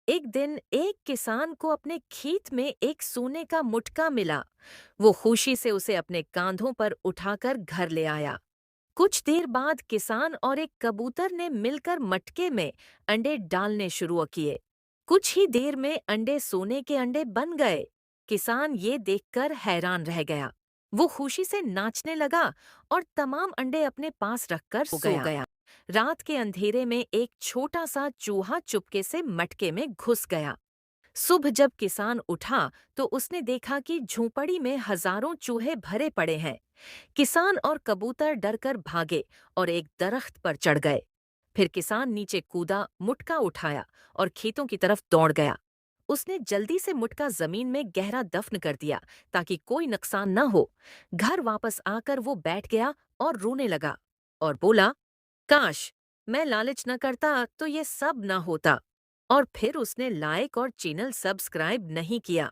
एक दिन एक किसान को अपने खेत में एक सोने का मुटका मिला। वो खुशी से उसे अपने कांधों पर उठाकर घर ले आया। कुछ देर बाद किसान और एक कबूतर ने मिलकर मटके में अंडे डालने शुरू किए। कुछ ही देर में अंडे सोने के अंडे बन गए। किसान ये देखकर हैरान रह गया। वो खुशी से नाचने लगा और तमाम अंडे अपने पास रखकर सो गया। रात के अंधेरे में एक छोटा सा चूहा चुपके से मटके में घुस गया। सुबह जब किसान उठा तो उसने देखा कि झोंपड़ी में हजारों चूहे भरे पड़े हैं। किसान और कबूतर डरकर भागे और एक दरख्त पर चढ़ गए। फिर किसान नीचे कूदा, मुटका उठाया और खेतों की तरफ दौड़ गया। उसने जल्दी से मुटका जमीन में गहरा दफन कर दिया ताकि कोई नुकसान न हो। घर वापस आकर वो बैठ गया और रोने लगा और बोला, काश मैं लालच न करता तो ये सब न होता। और फिर उसने लाइक और चैनल सब्सक्राइब नहीं किया।